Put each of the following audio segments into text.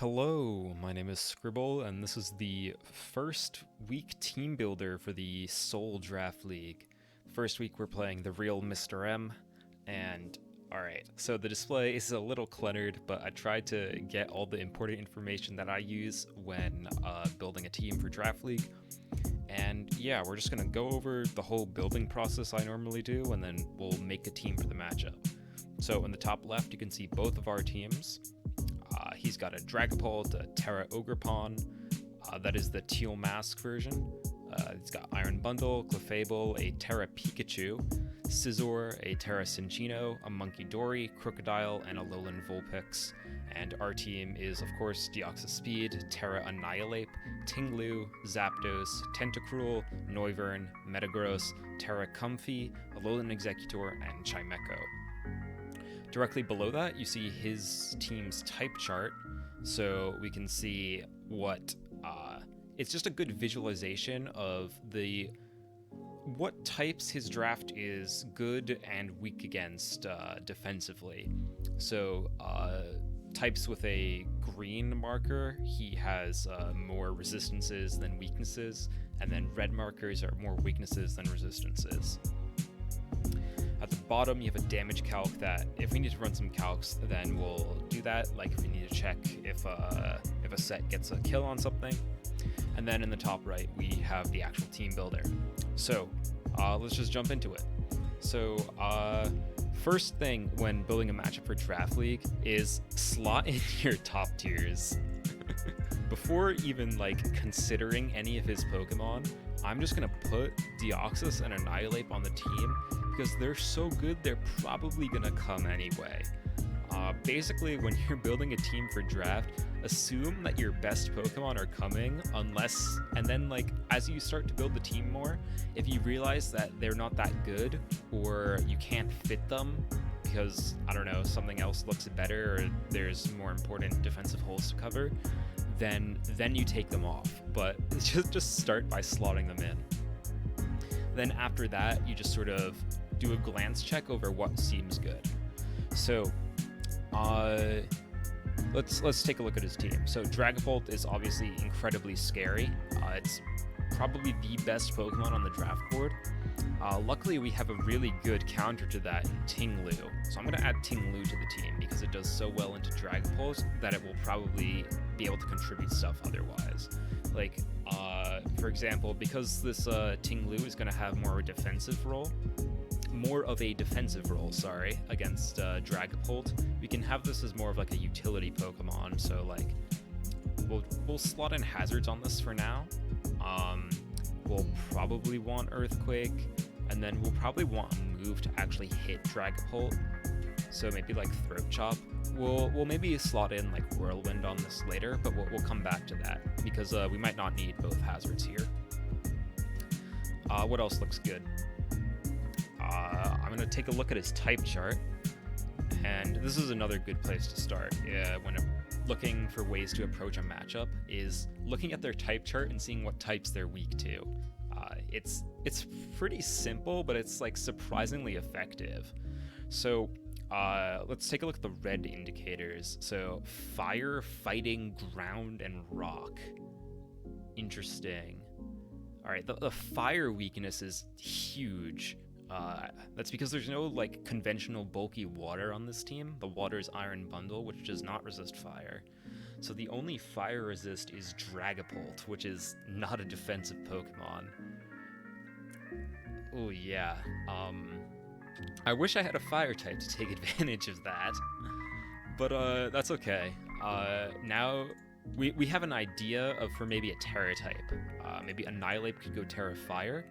Hello, my name is Scribble, and this is the first week team builder for the Soul Draft League. First week we're playing the real Mr. M, and alright, so the display is a little cluttered, but I tried to get all the important information that I use when building a team for Draft League. And yeah, we're just gonna go over the whole building process I normally do, and then we'll make a team for the matchup. So in the top left, you can see both of our teams. He's got a Dragapult, a Terra Ogrepon, that is the Teal Mask version. He's got Iron Bundle, Clefable, a Terra Pikachu, Scizor, a Terra Cinccino, a Monkey Dory, Crocodile, and a Alolan Vulpix. And our team is, of course, Deoxys Speed, Terra Annihilate, Tinglu, Zapdos, Tentacruel, Noivern, Metagross, Terra Comfey, Alolan Executor, and Chimecho. Directly below that, you see his team's type chart, so we can see what, it's just a good visualization of what types his draft is good and weak against defensively. So types with a green marker, he has more resistances than weaknesses, and then red markers are more weaknesses than resistances. At the bottom, you have a damage calc that if we need to run some calcs, then we'll do that, like if we need to check if a set gets a kill on something. And then in the top right, we have the actual team builder. So let's just jump into it. So first thing when building a matchup for Draft League is slot in your top tiers. Before even considering any of his Pokemon, I'm just gonna put Deoxys and Annihilate on the team because they're so good they're probably gonna come anyway. Basically, when you're building a team for draft, assume that your best Pokemon are coming and then as you start to build the team more, if you realize that they're not that good or you can't fit them because, I don't know, something else looks better or there's more important defensive holes to cover, then you take them off. But just start by slotting them in. Then after that, you just sort of do a glance check over what seems good. So let's take a look at his team. So Dragapult is obviously incredibly scary. It's probably the best Pokemon on the draft board. Luckily, we have a really good counter to that in Tinglu. So I'm going to add Tinglu to the team because it does so well into Dragapult that it will probably be able to contribute stuff otherwise. For example, because this Tinglu is going to have more of a defensive role against Dragapult, we can have this as more of a utility Pokemon. So we'll slot in hazards on this for now. We'll probably want Earthquake, and then we'll probably want a move to actually hit Dragapult. So maybe Throat Chop. We'll maybe slot in Whirlwind on this later, but we'll come back to that because we might not need both hazards here. What else looks good? I'm going to take a look at his type chart, and this is another good place to start when looking for ways to approach a matchup, is looking at their type chart and seeing what types they're weak to. It's pretty simple, but it's surprisingly effective. So let's take a look at the red indicators. So fire, fighting, ground, and rock. Interesting. All right, the fire weakness is huge. That's because there's no conventional bulky water on this team. The water is Iron Bundle, which does not resist fire. So the only fire resist is Dragapult, which is not a defensive Pokemon. Oh yeah. I wish I had a fire type to take advantage of that, but that's okay. Now we have an idea for maybe a Terra type. Maybe Annihilate could go Terra Fire.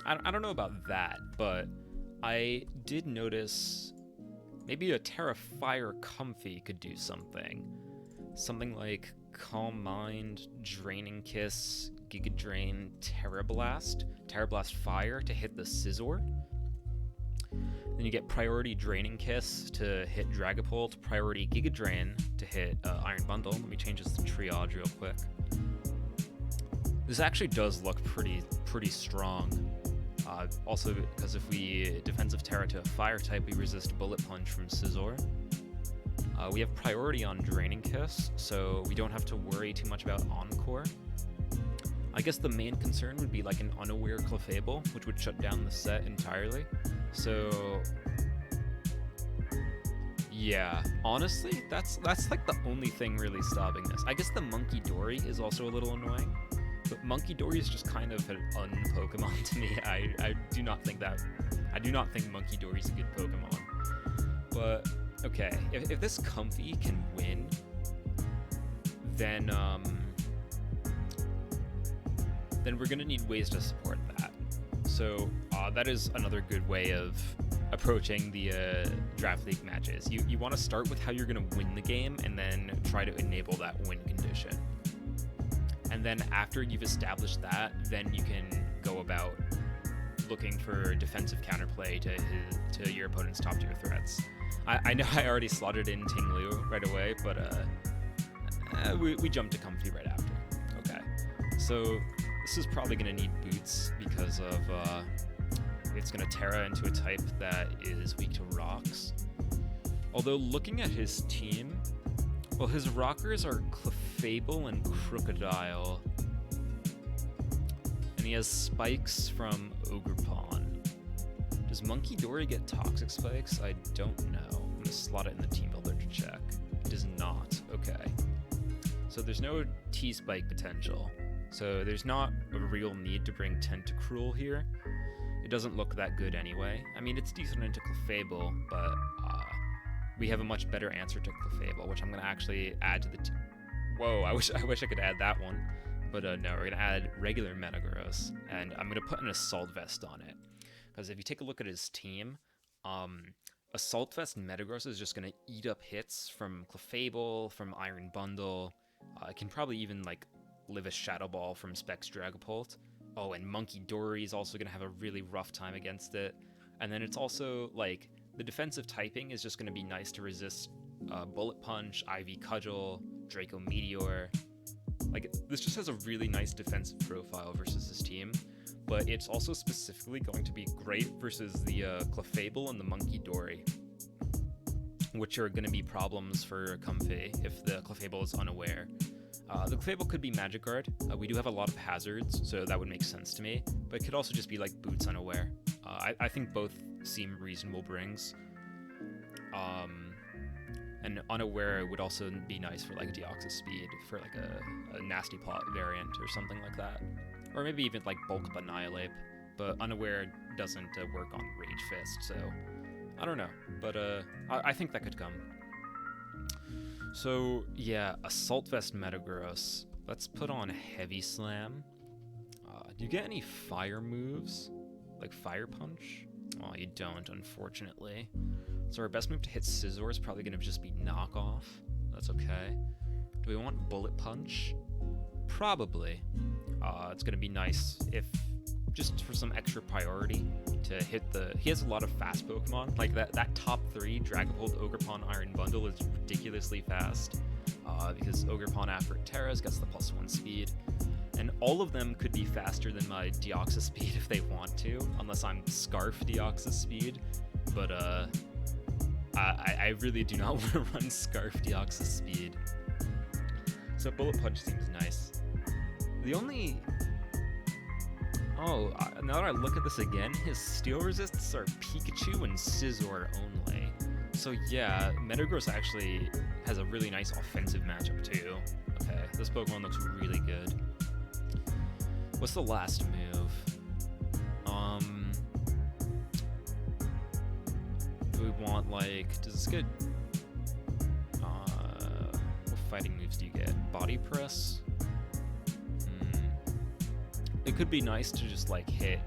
I don't know about that, but I did notice maybe a Terra Fire Comfey could do something. Something like Calm Mind, Draining Kiss, Giga Drain, Terra Blast Fire to hit the Scizor. Then you get Priority Draining Kiss to hit Dragapult, Priority Giga Drain to hit Iron Bundle. Let me change this to Triage real quick. This actually does look pretty strong. Also, because if we defensive Terra to a fire type, we resist Bullet Punch from Scizor. We have priority on Draining Kiss, so we don't have to worry too much about Encore. I guess the main concern would be like an unaware Clefable, which would shut down the set entirely. So yeah, honestly, that's like the only thing really stopping this. I guess the Monkey Dory is also a little annoying, but Monkey Dory is just kind of an un-Pokemon to me. I do not think Monkey Dory is a good Pokemon. But okay, if this Comfy can win, then we're gonna need ways to support that. So that is another good way of approaching the Draft League matches. You want to start with how you're going to win the game and then try to enable that win condition. And then after you've established that, then you can go about looking for defensive counterplay to your opponent's top tier threats. I know I already slotted in Ting Lu right away, but we jumped to Comfy right after. Okay, so this is probably going to need boots because of it's going to Terra into a type that is weak to rocks. Although looking at his team, well, his rockers are Clefable and Crocodile, and he has spikes from Ogerpon. Does Monkey Dory get toxic spikes? I don't know. I'm going to slot it in the Teambuilder to check. It does not. Okay. So there's no T-spike potential. So there's not a real need to bring Tentacruel here. It doesn't look that good anyway. I mean, it's decent into Clefable, but we have a much better answer to Clefable, which I'm going to actually add to the Whoa, I wish I could add that one. But no, we're going to add regular Metagross, and I'm going to put an Assault Vest on it. Because if you take a look at his team, Assault Vest Metagross is just going to eat up hits from Clefable, from Iron Bundle. It can probably even, like, live a Shadow Ball from Specs Dragapult. Oh, and Monkey Dory is also going to have a really rough time against it. And then it's also, like, the defensive typing is just going to be nice to resist Bullet Punch, Ivy Cudgel, Draco Meteor. Like, this just has a really nice defensive profile versus this team. But it's also specifically going to be great versus the Clefable and the Monkey Dory, which are going to be problems for Comfy if the Clefable is unaware. The Clefable could be Magic Guard. We do have a lot of hazards, so that would make sense to me. But it could also just be like Boots unaware. I think both seem reasonable brings. And unaware would also be nice for like Deoxys Speed, for like a Nasty Plot variant or something like that. Or maybe even like Bulk Up Annihilate. But unaware doesn't work on Rage Fist, so I don't know. But I think that could come. So, yeah, Assault Vest Metagross. Let's put on Heavy Slam. Do you get any fire moves? Like Fire Punch? Oh, you don't, unfortunately. So our best move to hit Scizor is probably going to just be Knockoff. That's okay. Do we want Bullet Punch? Probably. It's going to be nice if, just for some extra priority, to hit the... He has a lot of fast Pokemon. Like, that top 3, Dragapult, Ogerpon, Iron Bundle, is ridiculously fast. Because Ogerpon after Terra's gets the +1 speed. And all of them could be faster than my Deoxys Speed if they want to, unless I'm Scarf Deoxys Speed. But, I really do not want to run Scarf Deoxys Speed. So Bullet Punch seems nice. The only... Oh, now that I look at this again, his steel resists are Pikachu and Scizor only. So yeah, Metagross actually has a really nice offensive matchup too. Okay, this Pokemon looks really good. What's the last move? Do we want, like, does this get... what fighting moves do you get? Body Press? It could be nice to just, like, hit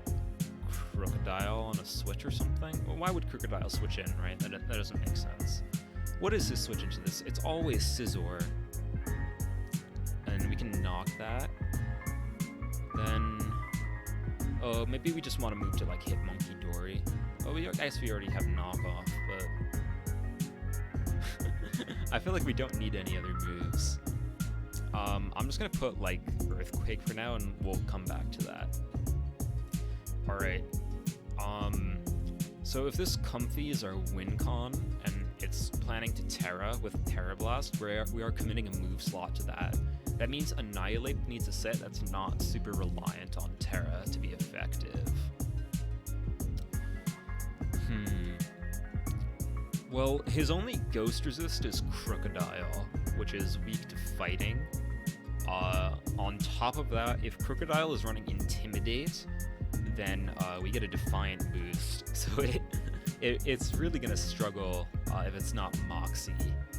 Crocodile on a switch or something. Well, why would Crocodile switch in, right? That doesn't make sense. What is his switch into this? It's always Scizor. And we can knock that. Then... Oh, maybe we just want to move to, like, hit Monkey Dory. Oh, I guess we already have Knockoff, but... I feel like we don't need any other moves. I'm just gonna put, like, Earthquake for now, and we'll come back to that. Alright. So if this Comfy is our win con, and it's planning to Terra with Terra Blast, where we are committing a move slot to that. That means Annihilate needs a set that's not super reliant on Terra to be effective. Well, his only ghost resist is Crocodile, which is weak to fighting. On top of that, if Crocodile is running Intimidate, then we get a Defiant boost. So it's really gonna struggle if it's not Moxie.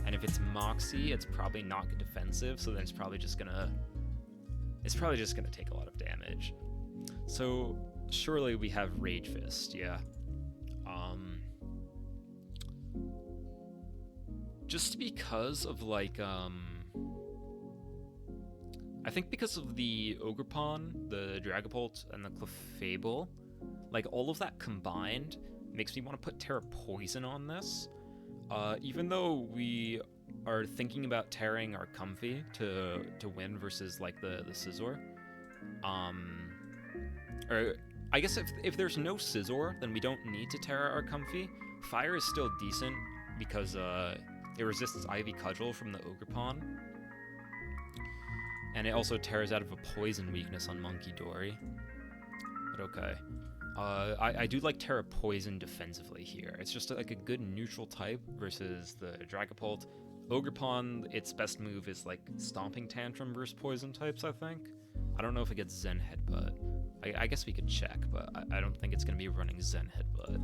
And if it's Moxie, it's probably not defensive, so then it's probably just gonna take a lot of damage. So surely we have Rage Fist, yeah. Just because of like I think because of the Ogerpon, the Dragapult, and the Clefable, like all of that combined makes me want to put Terra Poison on this. Even though we are thinking about tearing our Comfy to win versus like the Scizor. Or I guess if there's no Scizor, then we don't need to tear our Comfy. Fire is still decent because it resists Ivy Cudgel from the Ogerpon. And it also tears out of a poison weakness on Monkey Dory. But okay. I do like Terra Poison defensively here. It's just like a good neutral type versus the Dragapult. Ogerpon, its best move is like Stomping Tantrum versus poison types, I think. I don't know if it gets Zen Headbutt. I guess we could check, but I don't think it's going to be running Zen Headbutt.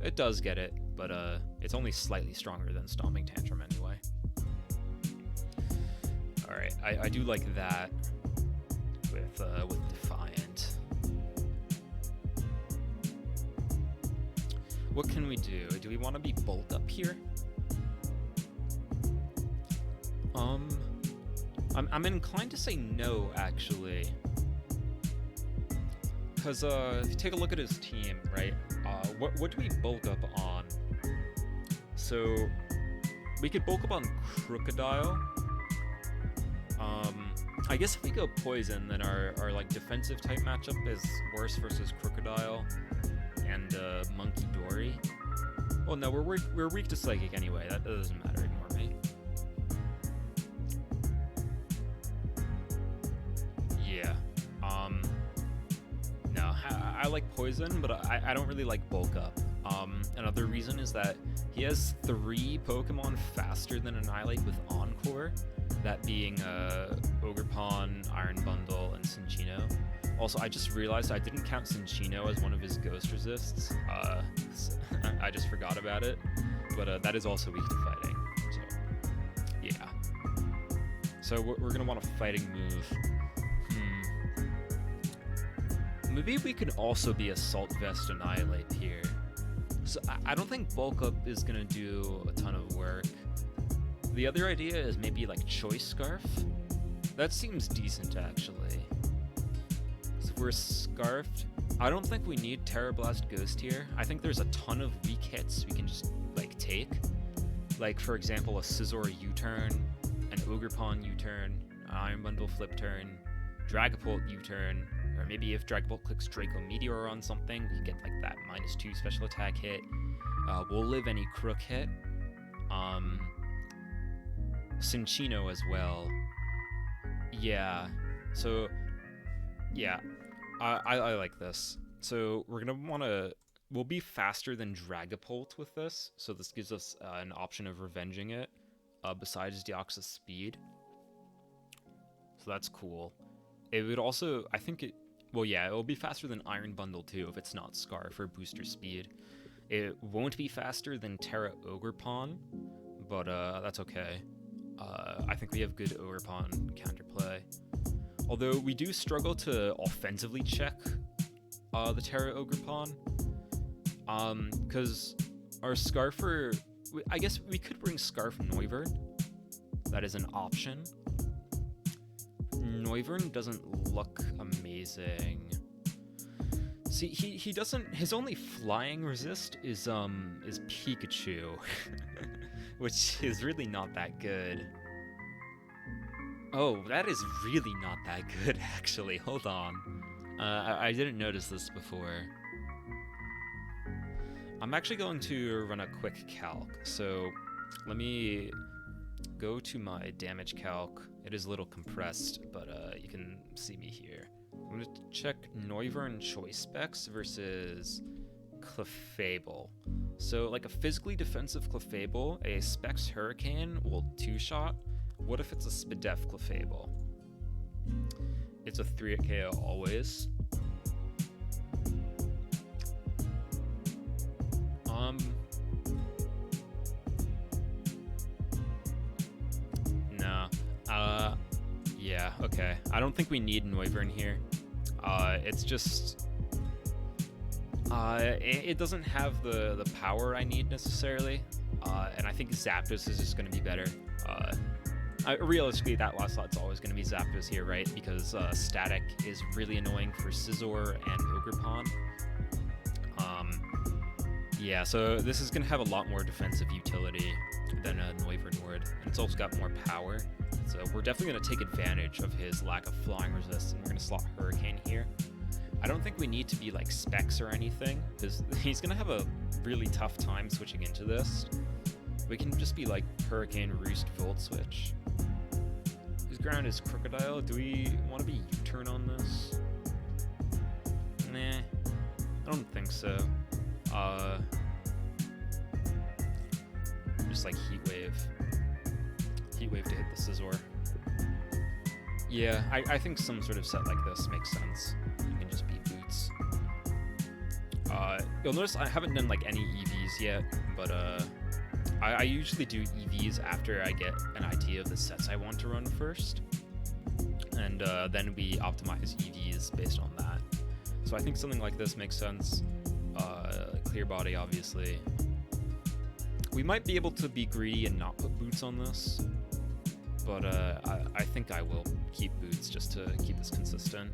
It does get it, but it's only slightly stronger than Stomping Tantrum anyway. Alright, I do like that with Defiant. What can we do? Do we want to be Bulk Up here? I'm inclined to say no, actually. Because if you take a look at his team, right, what do we bulk up on? So we could bulk up on Crocodile. I guess if we go Poison, then our like defensive type matchup is worse versus Crocodile and Monkey Dory. Oh no, we're weak to Psychic anyway. That doesn't matter anymore, right? Yeah. No, I like Poison, but I don't really like Bulk Up. Another reason is that he has 3 Pokemon faster than Annihilate with Encore, that being Ogerpon, Iron Bundle, and Cinccino. Also, I just realized I didn't count Cinccino as one of his ghost resists. I just forgot about it, but that is also weak to fighting, so yeah. So we're gonna want a fighting move. Maybe we could also be Assault Vest Annihilate here. So I don't think Bulk Up is gonna do a ton of work. The other idea is maybe like Choice Scarf. That seems decent actually. So if we're Scarfed, I don't think we need Terra Blast Ghost here. I think there's a ton of weak hits we can just like take. Like for example a Scizor U-turn, an Ogerpon U-turn, an Iron Bundle Flip turn, Dragapult U-turn, or maybe if Dragapult clicks Draco Meteor on something, we get like that -2 special attack hit. We'll live any Crook hit. Cinccino as well. Yeah. So, yeah. I like this. So we're gonna we'll be faster than Dragapult with this. So this gives us an option of revenging it, besides Deoxys speed. So that's cool. It would also, I think it, well yeah, it will be faster than Iron Bundle too if it's not Scarf for booster speed. It won't be faster than Terra Ogerpon, but that's okay. I think we have good Ogerpon counterplay. Although we do struggle to offensively check the Terra Ogerpon, because our Scarfer, I guess we could bring Scarf Noivern. That is an option. Noivern doesn't look amazing. See, he doesn't, his only flying resist is Pikachu, which is really not that good. Oh, that is really not that good, actually. Hold on. I didn't notice this before. I'm actually going to run a quick calc. So let me go to my damage calc. It is a little compressed, but you can see me here. I'm going to check Noivern choice specs versus Clefable. So like a physically defensive Clefable, a Specs Hurricane will 2-shot. What if it's a Spadef Clefable? It's a 3 at KO always. No. Yeah, okay. I don't think we need Noivern here. It's just... it doesn't have the power I need necessarily. And I think Zapdos is just going to be better. Realistically, that last slot's always going to be Zapdos here, right? Because Static is really annoying for Scizor and Ogerpon. Yeah, so this is going to have a lot more defensive utility than a Noivern would. And it's also got more power. So we're definitely going to take advantage of his lack of flying resist, and we're going to slot Hurricane here. I don't think we need to be like Specs or anything, because he's going to have a really tough time switching into this. We can just be like Hurricane, Roost, Volt Switch. His ground is Crocodile. Do we want to be U-turn on this? Nah, I don't think so. Just like Heat Wave to hit the Scizor. Yeah, I think some sort of set like this makes sense. You can just be Boots. You'll notice I haven't done like any EVs yet, but I usually do EVs after I get an idea of the sets I want to run first, and then we optimize EVs based on that. So I think something like this makes sense. Clear Body, obviously. We might be able to be greedy and not put Boots on this, but I think I will keep Boots just to keep this consistent.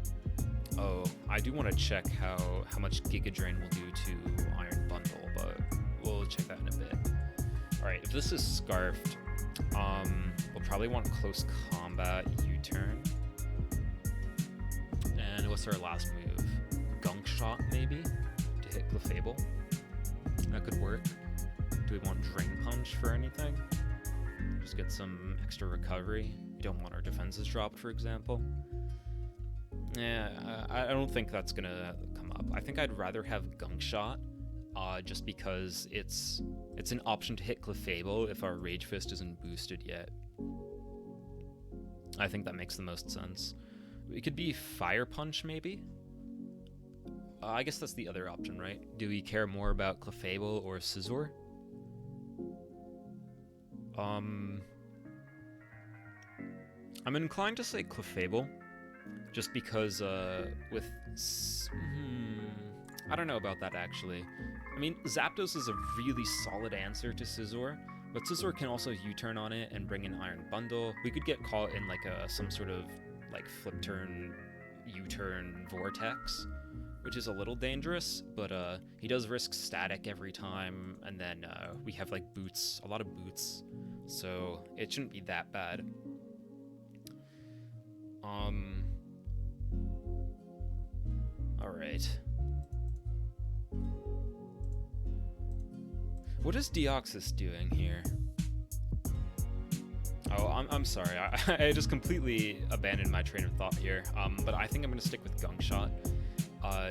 Oh, I do want to check how much Giga Drain will do to Iron Bundle, but we'll check that in a bit. Alright, if this is Scarfed, we'll probably want Close Combat U-turn. And what's our last move? Gunk Shot, maybe? To hit Clefable? That could work. Do we want Drain Punch for anything? Just get some extra recovery. We don't want our defenses dropped, for example. Yeah, I don't think that's gonna come up. I think I'd rather have Gunk Shot, just because it's an option to hit Clefable if our Rage Fist isn't boosted yet. I think that makes the most sense. We could be Fire Punch, maybe? I guess that's the other option, right? Do we care more about Clefable or Scizor? I'm inclined to say Clefable, just because with... I don't know about that, actually. I mean, Zapdos is a really solid answer to Scizor, but Scizor can also U-turn on it and bring in Iron Bundle. We could get caught in like some sort of like flip turn, U-turn vortex, which is a little dangerous, but he does risk Static every time, and then we have like Boots, a lot of Boots, so it shouldn't be that bad. Alright. What is Deoxys doing here? Oh, I'm sorry. I just completely abandoned my train of thought here. But I think I'm going to stick with Gunk Shot,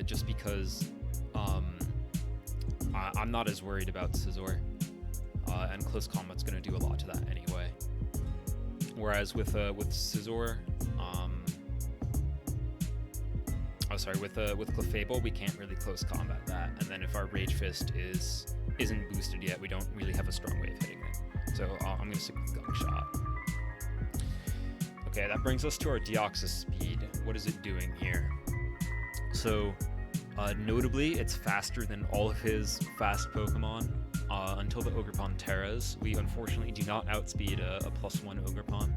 just because I'm not as worried about Scizor, and Close Combat's going to do a lot to that anyway. Whereas with Scizor, with Clefable, we can't really Close Combat that, and then if our Rage Fist isn't boosted yet, we don't really have a strong way of hitting it. So I'm going to stick with Gunk Shot. Okay, that brings us to our Deoxys speed. What is it doing here? So, notably, it's faster than all of his fast Pokemon. Until the Ogerpon Terras, we unfortunately do not outspeed a +1 Ogerpon.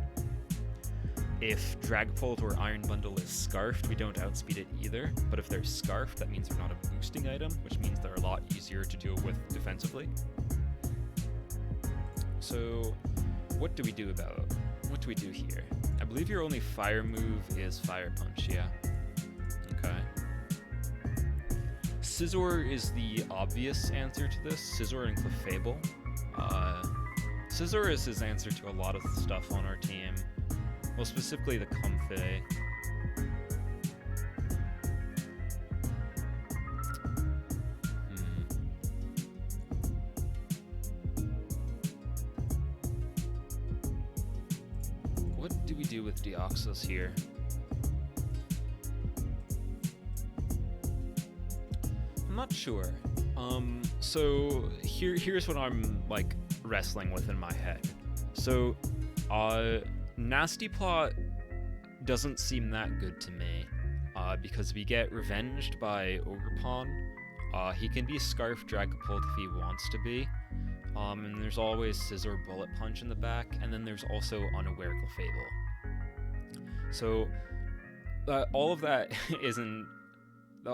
If Dragapult or Iron Bundle is Scarfed, we don't outspeed it either, but if they're Scarfed, that means they're not a boosting item, which means they're a lot easier to deal with defensively. So, what do we do here? I believe your only fire move is Fire Punch, yeah? Okay. Scizor is the obvious answer to this. Scizor and Clefable. Scizor is his answer to a lot of stuff on our team. Well, specifically the Comfey. What do we do with Deoxys here? I'm not sure. So here's what I'm like wrestling with in my head. So, Nasty Plot doesn't seem that good to me, because we get revenged by Ogerpon. He can be Scarf Dragapult if he wants to be. And there's always Scizor Bullet Punch in the back, and then there's also Unaware Clefable. So, all of that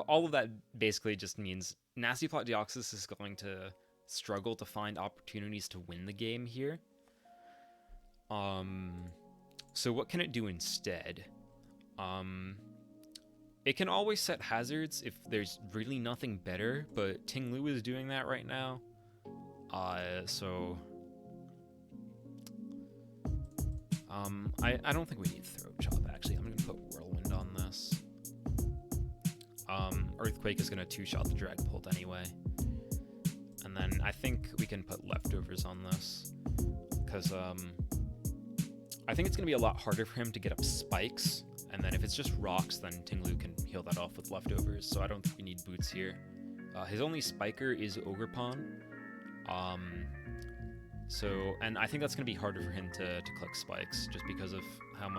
all of that basically just means Nasty Plot Deoxys is going to struggle to find opportunities to win the game here. So what can it do instead? It can always set hazards if there's really nothing better, but Ting Lu is doing that right now. I don't think we need Throat Chop, actually. I'm gonna put Whirlwind on this. Earthquake is gonna two-shot the Dragapult anyway. And then I think we can put Leftovers on this, because I think it's gonna be a lot harder for him to get up Spikes, and then if it's just Rocks, then Ting Lu can heal that off with Leftovers, so I don't think we need Boots here. His only Spiker is Ogerpon. And I think that's going to be harder for him to click Spikes, just because of how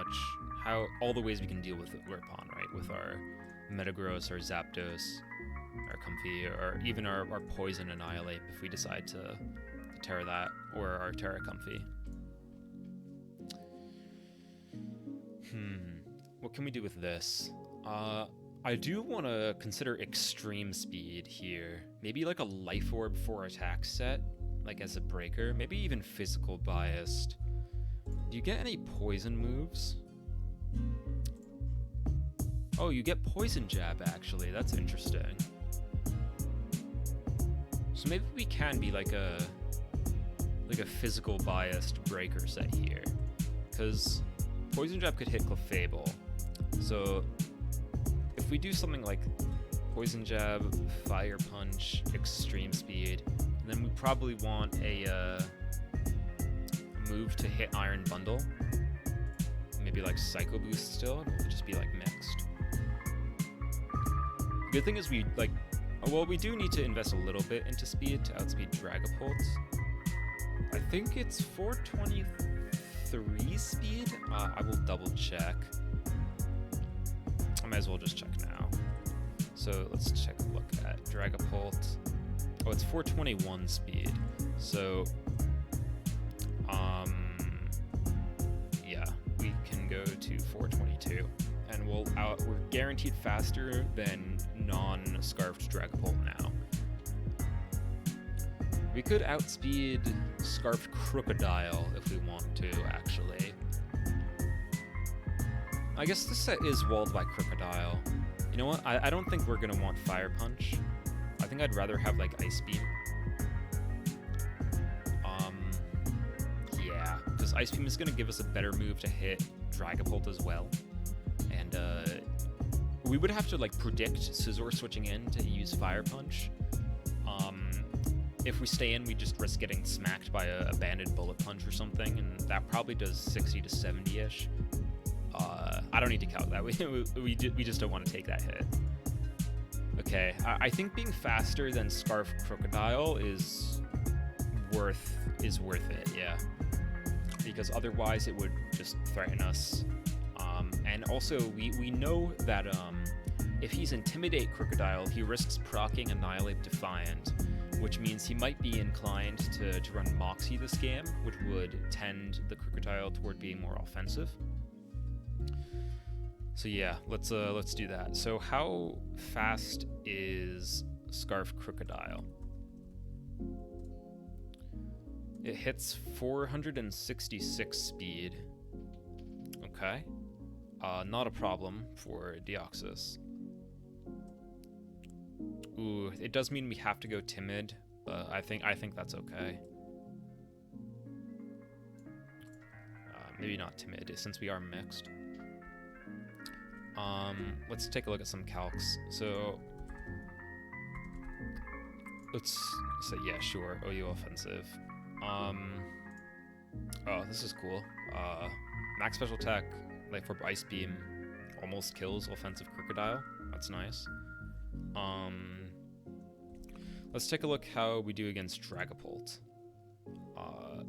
all the ways we can deal with Ogerpon, right? With our Metagross, our Zapdos, our Comfey, or even our Poison Annihilate if we decide to Terra that, or our Terra Comfey. What can we do with this? I do want to consider Extreme Speed here. Maybe like a Life Orb for attack set, like as a breaker. Maybe even Physical Biased. Do you get any poison moves? Oh, you get Poison Jab, actually. That's interesting. So maybe we can be like a Physical Biased breaker set here. Because Poison Jab could hit Clefable. So if we do something like Poison Jab, Fire Punch, Extreme Speed, then we probably want a move to hit Iron Bundle. Maybe like Psycho Boost still, and it'll just be like mixed. Good thing is we do need to invest a little bit into speed to outspeed Dragapult. I think it's 423 speed. I will double check. I might as well just check now. So let's take a look at Dragapult. Oh, it's 421 speed. So, yeah, we can go to 422, and we're guaranteed faster than non-scarfed Dragapult now. We could outspeed Scarfed Crocodile if we want to, actually. I guess this set is walled by Crocodile. You know what? I don't think we're gonna want Fire Punch. I think I'd rather have like Ice Beam. Yeah, because Ice Beam is gonna give us a better move to hit Dragapult as well. And we would have to like predict Scizor switching in to use Fire Punch. If we stay in, we just risk getting smacked by a banded Bullet Punch or something, and that probably does 60 to 70-ish. I don't need to count that. We just don't want to take that hit. Okay, I think being faster than Scarf Crocodile is worth it, yeah. Because otherwise it would just threaten us. And also, we know that if he's Intimidate Crocodile, he risks proccing Annihilate Defiant, which means he might be inclined to run Moxie this game, which would tend the Crocodile toward being more offensive. So yeah, let's do that. So how fast is Scarf Crocodile? It hits 466 speed. Okay. Not a problem for Deoxys. Ooh, it does mean we have to go timid, but I think that's okay. Maybe not timid, since we are mixed. Let's take a look at some calcs. So let's say, yeah, sure, OU offensive. Oh, this is cool. Max special attack, Life Orb Ice Beam, almost kills offensive Crocodile. That's nice. Let's take a look how we do against Dragapult.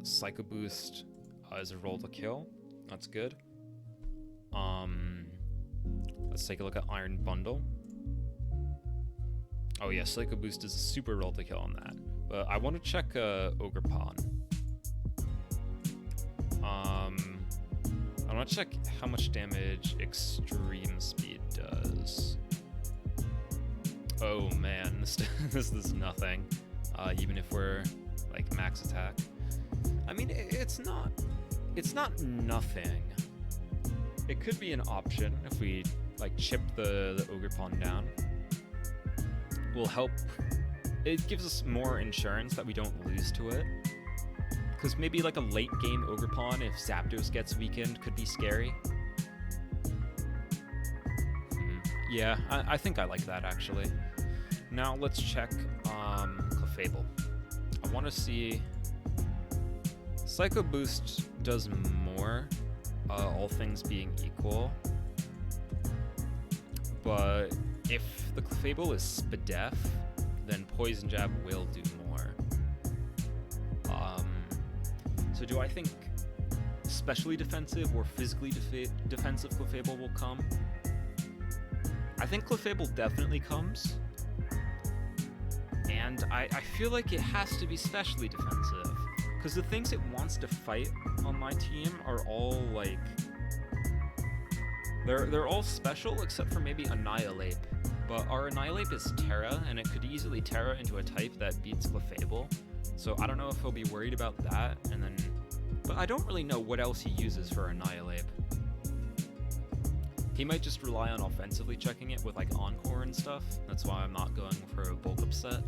Psycho Boost is a roll to kill. That's good. Let's take a look at Iron Bundle. Oh yeah, Psycho Boost is a super roll to kill on that. But I want to check Ogre Pawn. I want to check how much damage Extreme Speed does. Oh man, this is nothing. Even if we're like max attack. I mean, it's not nothing. It could be an option if we like chip the Ogre Pawn down. Will help. It gives us more insurance that we don't lose to it. Because maybe like a late game Ogre Pawn, if Zapdos gets weakened, could be scary. Yeah, I think I like that actually. Now let's check Clefable. I want to see... Psycho Boost does more, all things being equal. But if the Clefable is Spadef, then Poison Jab will do more. So do I think specially defensive or physically defensive Clefable will come? I think Clefable definitely comes. And I feel like it has to be specially defensive. Because the things it wants to fight on my team are all like... They're all special except for maybe Annihilate. But our Annihilate is Terra, and it could easily Terra into a type that beats Clefable. So I don't know if he'll be worried about that, and then... But I don't really know what else he uses for Annihilate. He might just rely on offensively checking it with like Encore and stuff. That's why I'm not going for a bulk upset.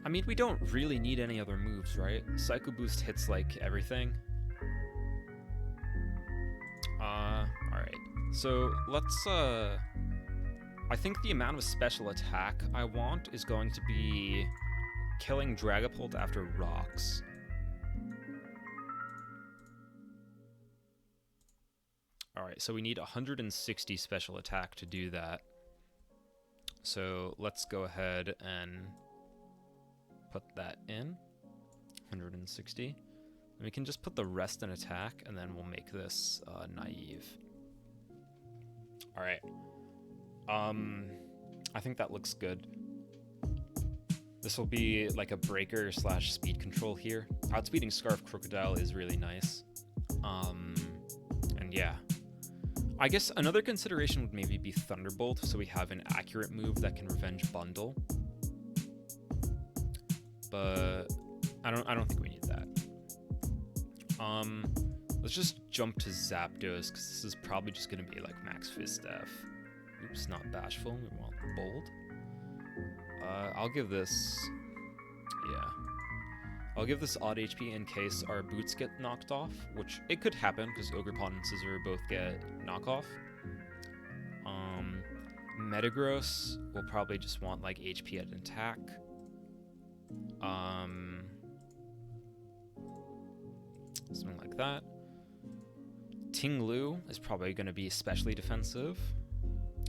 I mean, we don't really need any other moves, right? Psycho Boost hits like everything. Alright. So let's I think the amount of special attack I want is going to be killing Dragapult after rocks. Alright, so we need 160 special attack to do that. So let's go ahead and put that in. 160. And we can just put the rest in attack, and then we'll make this naive. Alright. I think that looks good. This will be like a breaker / speed control here. Outspeeding Scarf Crocodile is really nice. And yeah. I guess another consideration would maybe be Thunderbolt, so we have an accurate move that can revenge Bundle. But I don't think we need that. Let's just jump to Zapdos, because this is probably just gonna be like Max Fist F. Oops, not Bashful, we want Bold. I'll give this... yeah. I'll give this odd HP in case our boots get knocked off, which it could happen, because Ogre Pawn and Scizor both get knockoff. Metagross will probably just want like HP at attack. Something like that. Ting-Lu is probably going to be especially defensive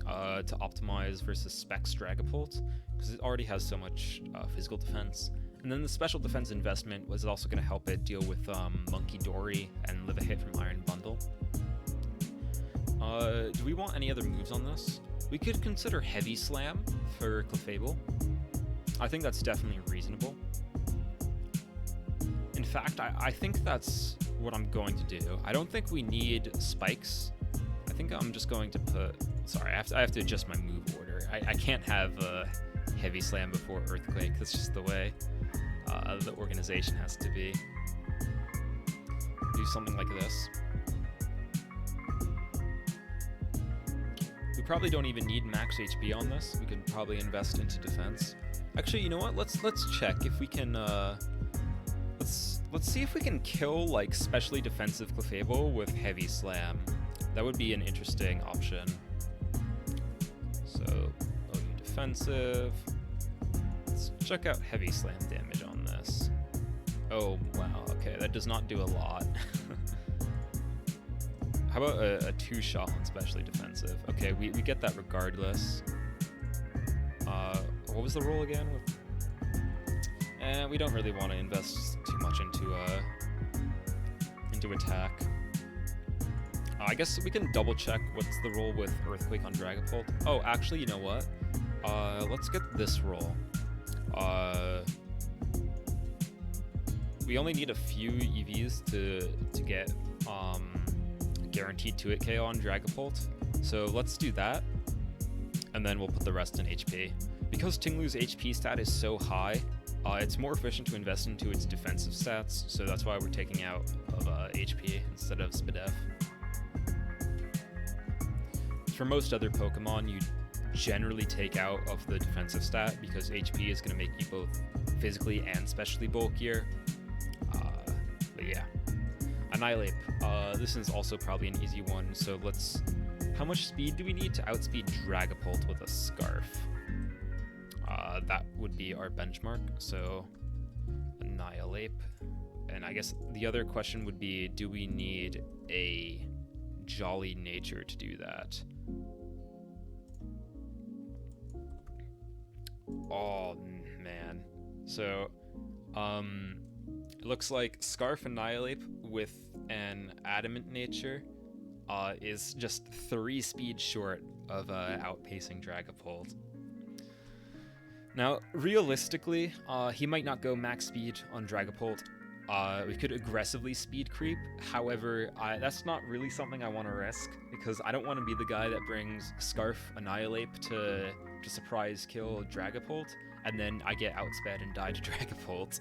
to optimize versus Specs Dragapult, because it already has so much physical defense. And then the special defense investment was also going to help it deal with Monkey Dory and live a hit from Iron Bundle. Do we want any other moves on this? We could consider Heavy Slam for Clefable. I think that's definitely reasonable. In fact, I think that's what I'm going to do. I don't think we need spikes. I think I'm just going to put... Sorry, I have to adjust my move order. I can't have Heavy Slam before Earthquake. That's just the way the organization has to be. Do something like this. probably don't even need max HP on this. We could probably invest into defense. Actually, you know what? Let's check if we can. Let's see if we can kill like specially defensive Clefable with heavy slam. That would be an interesting option. So, OU defensive. Let's check out heavy slam damage on this. Oh wow, okay, that does not do a lot. How about a 2-shot on specially defensive? Okay, we get that regardless. What was the roll again? We don't really want to invest too much into attack. I guess we can double check what's the roll with Earthquake on Dragapult. Oh, actually, you know what? Let's get this roll. We only need a few EVs to get guaranteed 2-hit KO on Dragapult. So let's do that, and then we'll put the rest in HP. Because Tinglu's HP stat is so high, it's more efficient to invest into its defensive stats, so that's why we're taking out of HP instead of Spadef. For most other Pokemon, you generally take out of the defensive stat because HP is going to make you both physically and specially bulkier. But yeah. Annihilate. This is also probably an easy one, so let's... How much speed do we need to outspeed Dragapult with a Scarf? That would be our benchmark, so Annihilate. And I guess the other question would be, do we need a Jolly Nature to do that? Oh, man. So, it looks like Scarf Annihilate with an Adamant Nature is just 3 speed short of outpacing Dragapult. Now, realistically, he might not go max speed on Dragapult. We could aggressively speed creep. However, that's not really something I want to risk, because I don't want to be the guy that brings Scarf Annihilate to surprise kill Dragapult, and then I get outsped and die to Dragapult.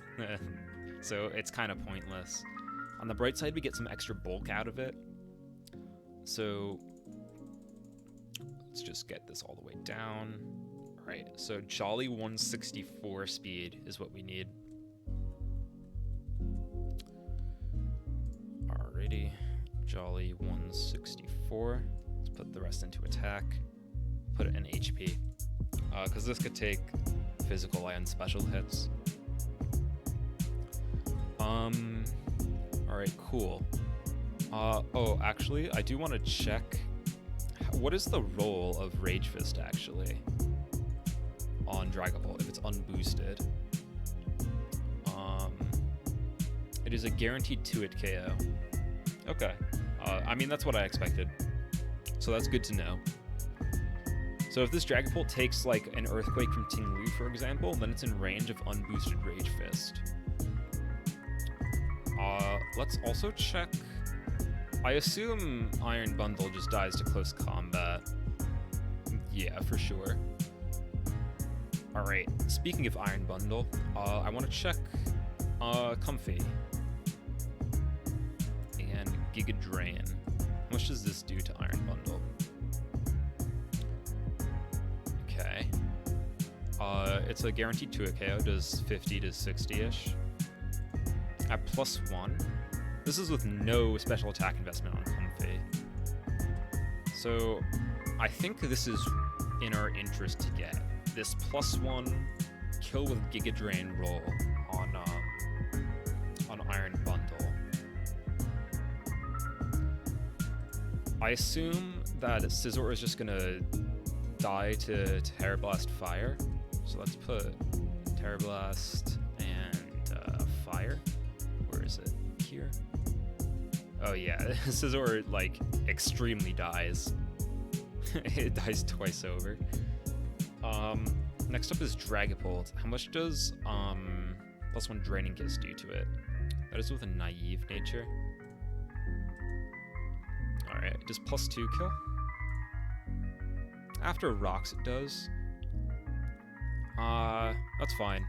So it's kind of pointless. On the bright side, we get some extra bulk out of it. So let's just get this all the way down. All right, so Jolly 164 speed is what we need. Alrighty, Jolly 164. Let's put the rest into attack. Put it in HP, because this could take physical and special hits. Alright, cool. Oh, actually, I do want to check. What is the roll of Rage Fist, actually, on Dragapult, if it's unboosted? It is a guaranteed 2-hit KO. Okay. I mean, that's what I expected. So that's good to know. So if this Dragapult takes, like, an Earthquake from Tinglu, for example, then it's in range of unboosted Rage Fist. Let's also check... I assume Iron Bundle just dies to close combat. Yeah, for sure. Alright, speaking of Iron Bundle, I want to check Comfy and Giga Drain. How much does this do to Iron Bundle? Okay. It's a guaranteed 2-hit KO, does 50 to 60-ish. At +1. This is with no special attack investment on Comfy. So I think this is in our interest to get this +1 kill with Giga Drain roll on Iron Bundle. I assume that Scizor is just gonna die to Terra Blast Fire. So let's put Terra Blast and Fire. Where is it? Here? Oh yeah, Scizor, like, extremely dies. It dies twice over. Next up is Dragapult. How much does +1 Draining Kiss do to it? That is with a Naive Nature. Alright, does +2 kill? After Rocks it does. That's fine.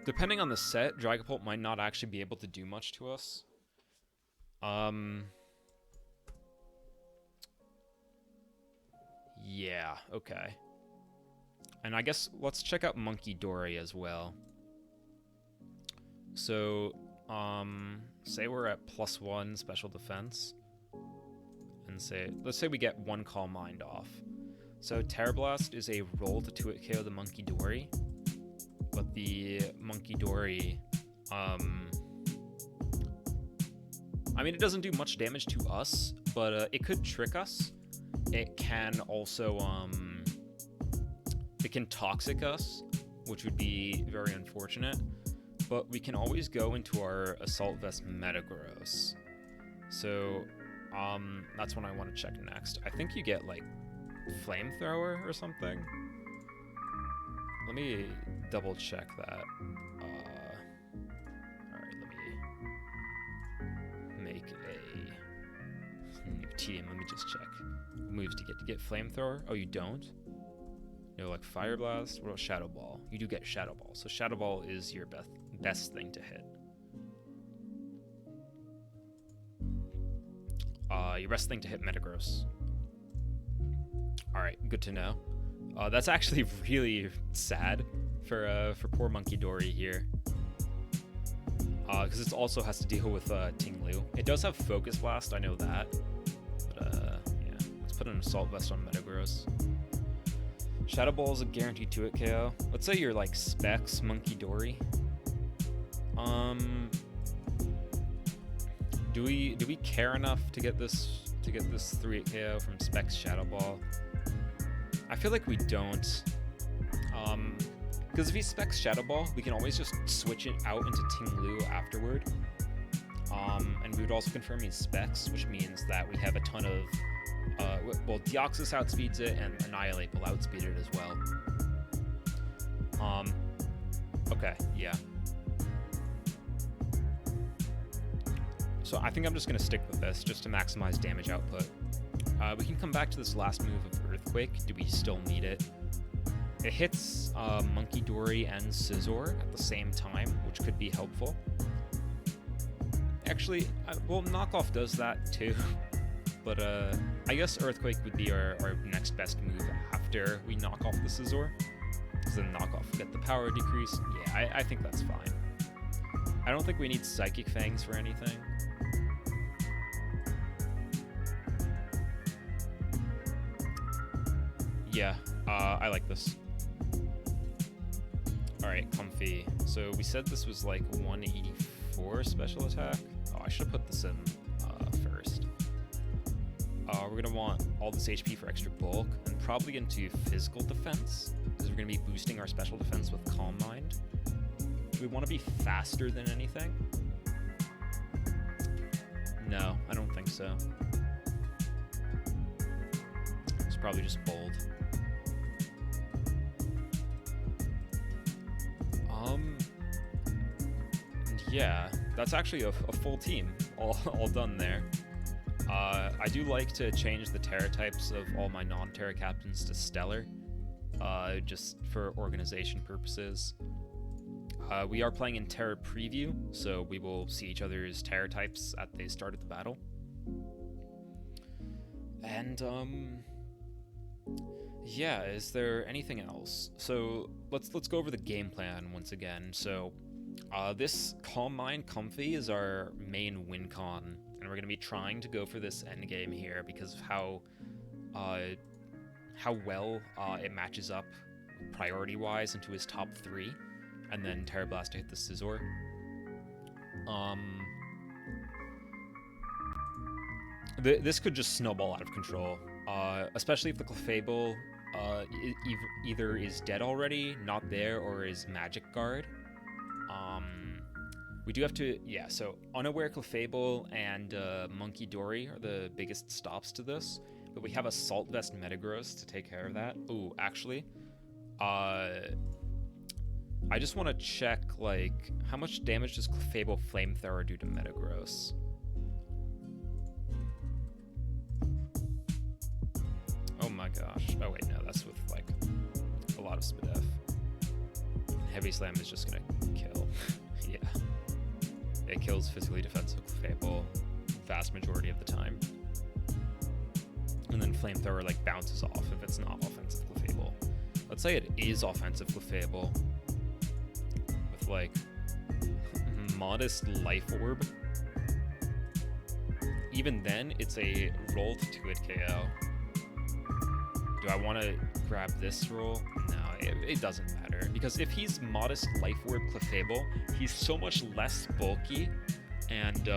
Depending on the set, Dragapult might not actually be able to do much to us. Yeah, okay. And I guess let's check out Monkey Dory as well. So, say we're at +1 special defense. And let's say we get 1 Calm Mind off. So Terror Blast is a roll to 2-hit KO the Monkey Dory. But the Monkey Dory, I mean, it doesn't do much damage to us, but it could trick us. It can also, it can toxic us, which would be very unfortunate. But we can always go into our Assault Vest Metagross. So, that's what I want to check next. I think you get, like, Flamethrower or something. Let me double check that. Alright, let me make a new team. Let me just check. Moves to get Flamethrower? Oh, you don't? No, like Fire Blast? What about Shadow Ball? You do get Shadow Ball. So Shadow Ball is your best thing to hit. Your best thing to hit Metagross. Alright, good to know. That's actually really sad for poor Monkey Dory here. Because it also has to deal with Ting Lu. It does have Focus Blast, I know that. But yeah, let's put an Assault Vest on Metagross. Shadow Ball is a guaranteed 2-hit KO. Let's say you're like Specs Monkey Dory. Do we care enough to get this 3-hit KO from Specs Shadow Ball? I feel like we don't. Because if he specs Shadow Ball, we can always just switch it out into Ting Lu afterward. And we would also confirm he's specs, which means that we have a ton of... well, Deoxys outspeeds it, and Annihilate will outspeed it as well. Okay, yeah. So I think I'm just going to stick with this, just to maximize damage output. We can come back to this last move of Earthquake. Do we still need it? It hits Monkey Dory and Scizor at the same time, which could be helpful. Actually, well, Knockoff does that too. But I guess Earthquake would be our next best move after we knock off the Scizor. Because then Knockoff will get the power decrease. Yeah, I think that's fine. I don't think we need Psychic Fangs for anything. Yeah, I like this. Alright, Comfy. So we said this was like 184 special attack. Oh, I should have put this in first. We're going to want all this HP for extra bulk, and probably into physical defense, because we're going to be boosting our special defense with Calm Mind. Do we want to be faster than anything? No, I don't think so. It's probably just bold. Yeah, that's actually a full team, all done there. I do like to change the Terra types of all my non-Terra captains to Stellar, just for organization purposes. We are playing in Terra Preview, so we will see each other's Terra types at the start of the battle. And, yeah, is there anything else? So, let's go over the game plan once again. So, this Calm Mind Comfy is our main win con, and we're going to be trying to go for this endgame here because of how well it matches up priority-wise into his top 3, and then Terra Blast to hit the Scizor. This could just snowball out of control, especially if the Clefable either is dead already, not there, or is Magic Guard. We do have to, yeah, so Unaware Clefable and Monkey Dory are the biggest stops to this, but we have Assault Vest Metagross to take care of that. Ooh, actually, I just want to check, like, how much damage does Clefable Flamethrower do to Metagross? Oh my gosh. Oh wait, no, that's with, like, a lot of SPDF. Heavy Slam is just gonna kill. Yeah. It kills physically defensive Clefable vast majority of the time. and then Flamethrower like bounces off if it's not offensive Clefable. Let's say it is offensive Clefable with like modest Life Orb. Even then, it's a roll to 2-hit KO. Do I want to grab this roll? No, it doesn't matter. Because if he's modest Life Orb Clefable, he's so much less bulky, and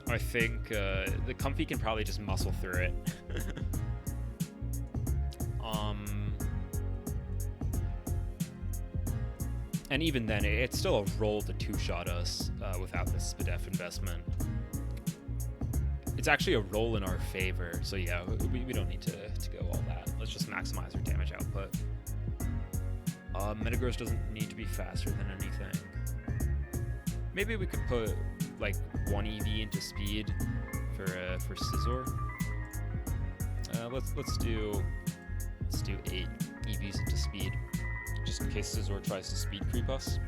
I think the Comfy can probably just muscle through it. And even then, it's still a roll to 2-shot us without this SPDEF investment. It's actually a roll in our favor, so yeah, we don't need to go all that. Let's just maximize our damage output. Metagross doesn't need to be faster than anything. Maybe we could put like 1 EV into speed for Scizor. Let's do 8 EVs into speed, just in case Scizor tries to speed creep us.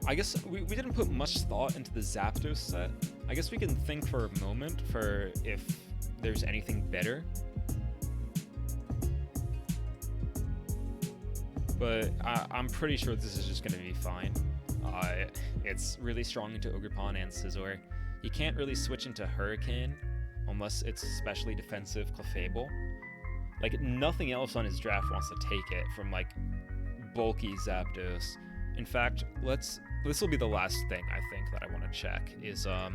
I guess we didn't put much thought into the Zapdos set. I guess we can think for a moment for if there's anything better. But I'm pretty sure this is just going to be fine. It's really strong into Ogerpon and Scizor. You can't really switch into Hurricane unless it's especially defensive Clefable. Like, nothing else on his draft wants to take it from, like, bulky Zapdos. In fact, this will be the last thing I think that I want to check is how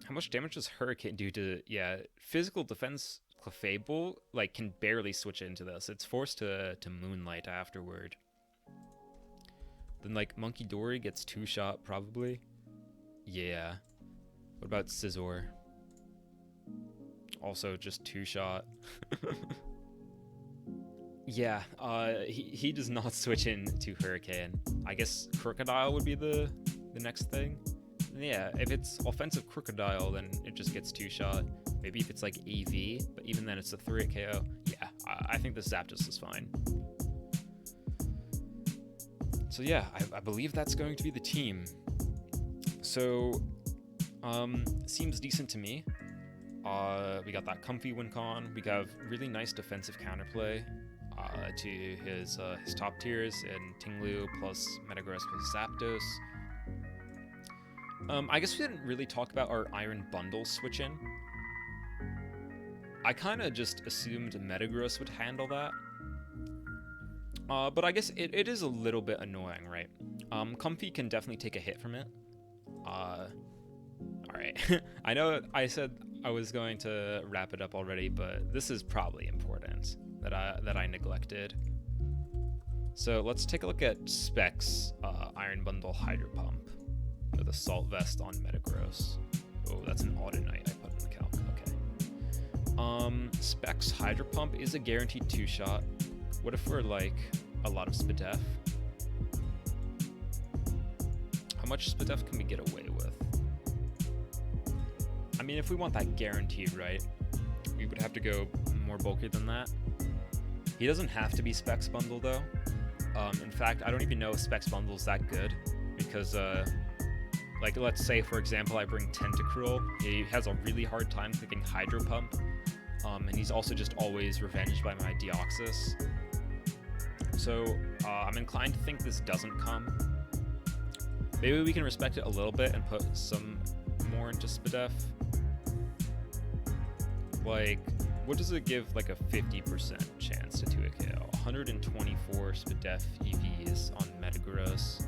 much damage does Hurricane do to, yeah, physical defense Clefable, like, can barely switch into this. It's forced to Moonlight afterward. Then, like, Monkey Dory gets 2-shot probably. Yeah. What about Scizor? Also just 2-shot. Yeah, he does not switch into Hurricane. I guess Crocodile would be the next thing. Yeah, if it's offensive Crocodile, then it just gets 2-shot. Maybe if it's like EV, but even then it's a 3-hit KO. Yeah, I think the Zapdos is fine. So yeah, I believe that's going to be the team. So, seems decent to me. We got that Comfy win con. We got really nice defensive counterplay to his top tiers in Tinglu plus Metagross plus Zapdos. I guess we didn't really talk about our Iron Bundle switch-in. I kind of just assumed Metagross would handle that. But I guess it is a little bit annoying, right? Comfy can definitely take a hit from it. Alright. I know I said I was going to wrap it up already, but this is probably important that I neglected. So let's take a look at Specs Iron Bundle Hydro Pump with Assault Vest on Metagross. Oh, that's an Audinite I put in the calc. Okay. Specs Hydro Pump is a guaranteed 2-shot. What if we're like a lot of SPDEF? How much SPDEF can we get away with? I mean, if we want that guaranteed, right, we would have to go more bulky than that. He doesn't have to be Specs Bundle, though. In fact, I don't even know if Specs Bundle is that good, because, like, let's say, for example, I bring Tentacruel. He has a really hard time clicking Hydro Pump, and he's also just always revenged by my Deoxys. So, I'm inclined to think this doesn't come. Maybe we can respect it a little bit and put some more into SPDEF. Like, what does it give, like, a 50% chance to 2-hit KO? 124 SPDEF EVs on Metagross.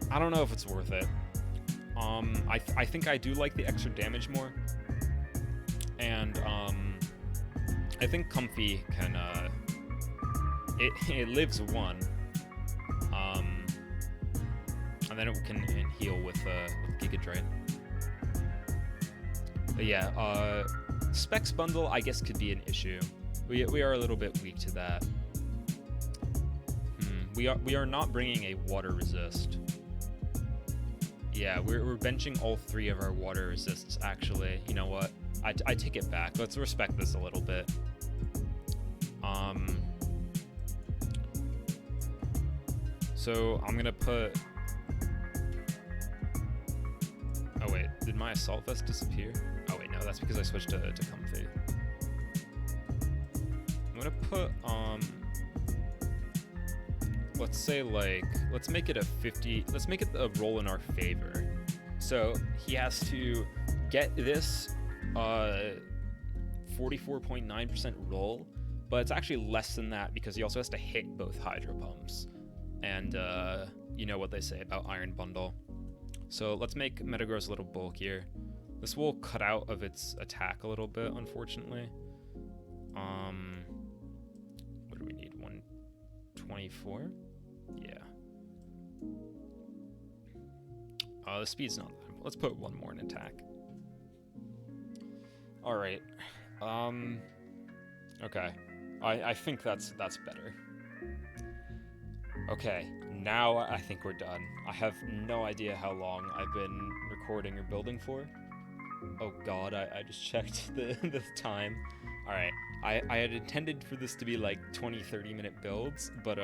I don't know if it's worth it. I think I do like the extra damage more. And, I think Comfy can, it lives 1. And then it can heal with Giga Drain. But yeah, Specs Bundle I guess could be an issue. We are a little bit weak to that. We are not bringing a Water Resist. Yeah, we're benching all 3 of our Water Resists actually. You know what? I take it back. Let's respect this a little bit. So I'm gonna put... Oh wait, did my assault vest disappear? Oh wait, no, that's because I switched to comfy. I'm gonna put, let's say like, let's make it a 50, let's make it a roll in our favor. So he has to get this 44.9% roll, but it's actually less than that because he also has to hit both hydro pumps. And you know what they say about Iron Bundle. So let's make Metagross a little bulkier. This will cut out of its attack a little bit, unfortunately. What do we need? 124? Yeah. The speed's not that. Let's put one more in attack. All right. Okay. I think that's better. Okay, now I think we're done. I have no idea how long I've been recording or building for. Oh god, I just checked the time. Alright, I had intended for this to be like 20-30 minute builds, but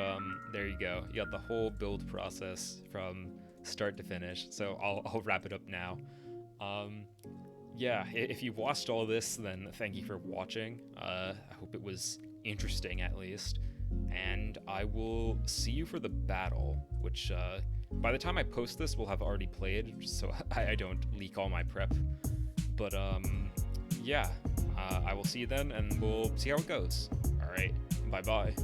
there you go. You got the whole build process from start to finish, so I'll wrap it up now. Yeah, if you've watched all this, then thank you for watching. I hope it was interesting at least. And I will see you for the battle, which by the time I post this, we'll have already played, so I don't leak all my prep. But yeah, I will see you then, and we'll see how it goes. All right, bye-bye.